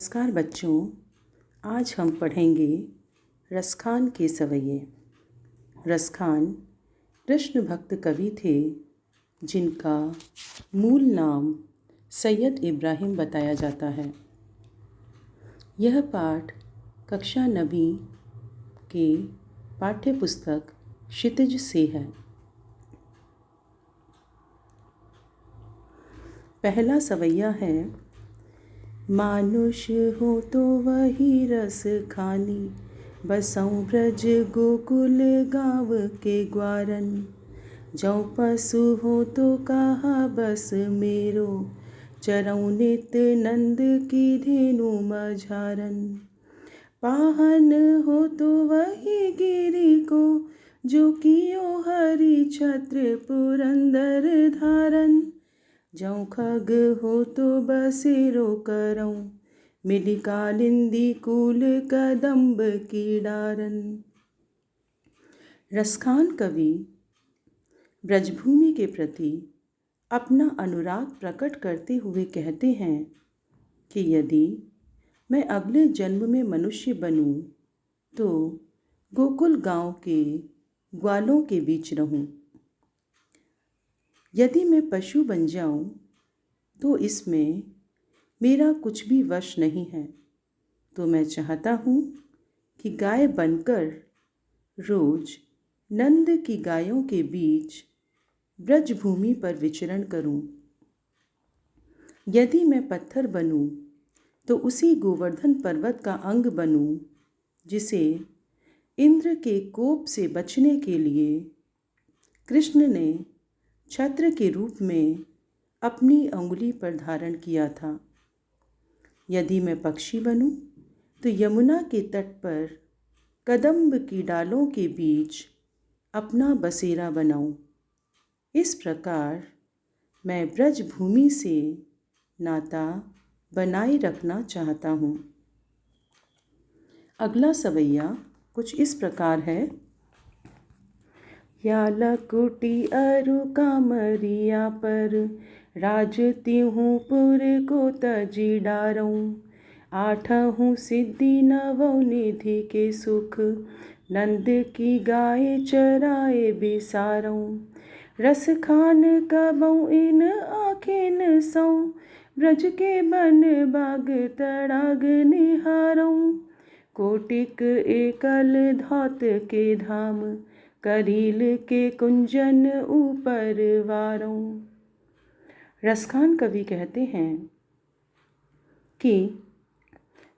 नमस्कार बच्चों, आज हम पढ़ेंगे रसखान के सवैये। रसखान कृष्ण भक्त कवि थे जिनका मूल नाम सैयद इब्राहिम बताया जाता है। यह पाठ कक्षा 9वीं के पाठ्य पुस्तक क्षितिज से है। पहला सवैया है, मानुष हो तो वही रस खानी, बसऊँ ब्रज गोकुल गाँव के ग्वारन। जौ पशु हो तो कहा बस मेरो, चरऊँ नित नंद की धेनु मझारन। पाहन हो तो वही गिरी को, जो कियो हरि छत्र पुरंदर धारन। जौ खग हो तो बसेरो करऊँ, मिली कालिंदी कूल कदम्ब की डारन। रसखान कवि ब्रजभूमि के प्रति अपना अनुराग प्रकट करते हुए कहते हैं कि यदि मैं अगले जन्म में मनुष्य बनूं तो गोकुल गांव के ग्वालों के बीच रहूं। यदि मैं पशु बन जाऊं तो इसमें मेरा कुछ भी वश नहीं है, तो मैं चाहता हूँ कि गाय बनकर रोज नंद की गायों के बीच ब्रजभूमि पर विचरण करूं। यदि मैं पत्थर बनूं तो उसी गोवर्धन पर्वत का अंग बनूं, जिसे इंद्र के कोप से बचने के लिए कृष्ण ने छत्र के रूप में अपनी अंगुली पर धारण किया था। यदि मैं पक्षी बनूं तो यमुना के तट पर कदम्ब की डालों के बीच अपना बसेरा बनाऊं। इस प्रकार मैं ब्रजभूमि से नाता बनाए रखना चाहता हूँ। अगला सवैया कुछ इस प्रकार है, या लकुटी अरु कामरिया पर, राज तिहूँ पुर को तजी डारऊँ। आठहूँ सिद्धि नवौ निधि के सुख, नंद की गाय चराए बिसारऊँ। रस खान कबऊँ इन आखिन सौ, ब्रज के बन बाग तड़ाग निहारऊँ। कोटिक एकल धौत के धाम, करील के कुंजन ऊपर वारऊँ। रसखान कवि कहते हैं कि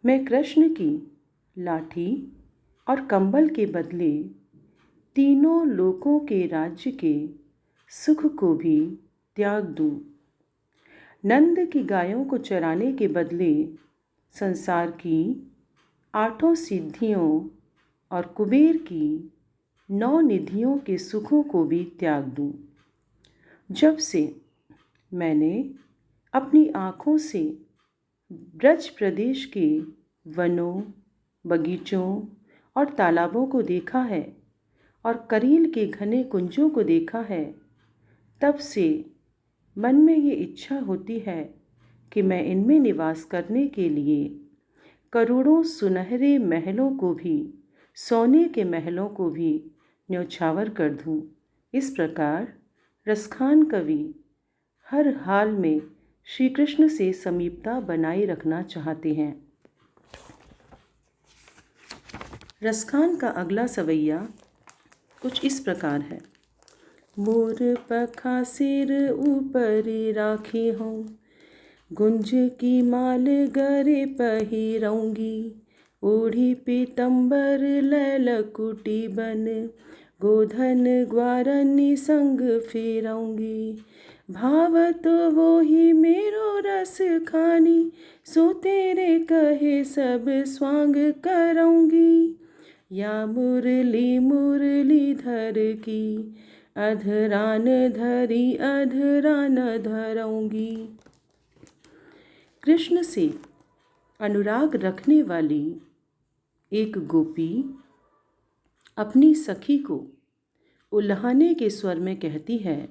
मैं कृष्ण की लाठी और कंबल के बदले तीनों लोकों के राज्य के सुख को भी त्याग दूं। नंद की गायों को चराने के बदले संसार की 8 सिद्धियों और कुबेर की 9 निधियों के सुखों को भी त्याग दूं। जब से मैंने अपनी आँखों से ब्रज प्रदेश के वनों, बगीचों और तालाबों को देखा है और करील के घने कुंजों को देखा है, तब से मन में ये इच्छा होती है कि मैं इनमें निवास करने के लिए करोड़ों सुनहरे महलों को भी, सोने के महलों को भी न्योछावर कर दूं। इस प्रकार रसखान कवि हर हाल में श्री कृष्ण से समीपता बनाए रखना चाहते हैं। रसखान का अगला सवैया कुछ इस प्रकार है, मोर पखा सिर ऊपर राखी हूँ, गुंज की माल गरे पहिरऊँगी। ओढ़ी पीतंबर ललकुटी बन, गोधन ग्वारनी संग फेरऊँगी। भावत वो ही मेरो रस खानी, सो तेरे कहे सब स्वांग करऊँगी। या मुरली मुरलीधर की, अधरान धरी अधरान धरऊँगी। कृष्ण से अनुराग रखने वाली एक गोपी अपनी सखी को उल्हाने के स्वर में कहती है,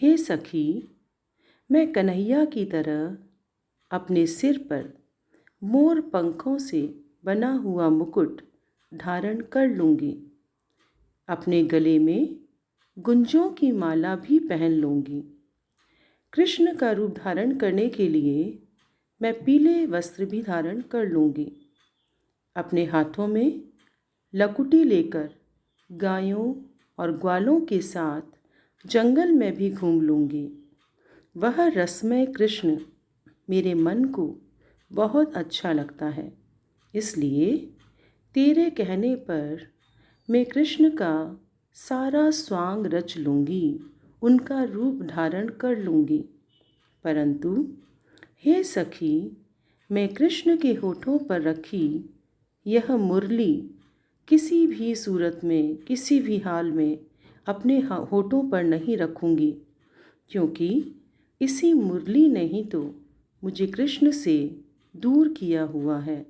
हे सखी, मैं कन्हैया की तरह अपने सिर पर मोर पंखों से बना हुआ मुकुट धारण कर लूँगी। अपने गले में गुंजों की माला भी पहन लूँगी। कृष्ण का रूप धारण करने के लिए मैं पीले वस्त्र भी धारण कर लूँगी। अपने हाथों में लकुटी लेकर गायों और ग्वालों के साथ जंगल में भी घूम लूँगी। वह रसमय कृष्ण मेरे मन को बहुत अच्छा लगता है, इसलिए तेरे कहने पर मैं कृष्ण का सारा स्वांग रच लूँगी, उनका रूप धारण कर लूँगी। परंतु हे सखी, मैं कृष्ण के होठों पर रखी यह मुरली किसी भी सूरत में, किसी भी हाल में अपने होठों पर नहीं रखूँगी, क्योंकि इसी मुरली ने ही तो मुझे कृष्ण से दूर किया हुआ है।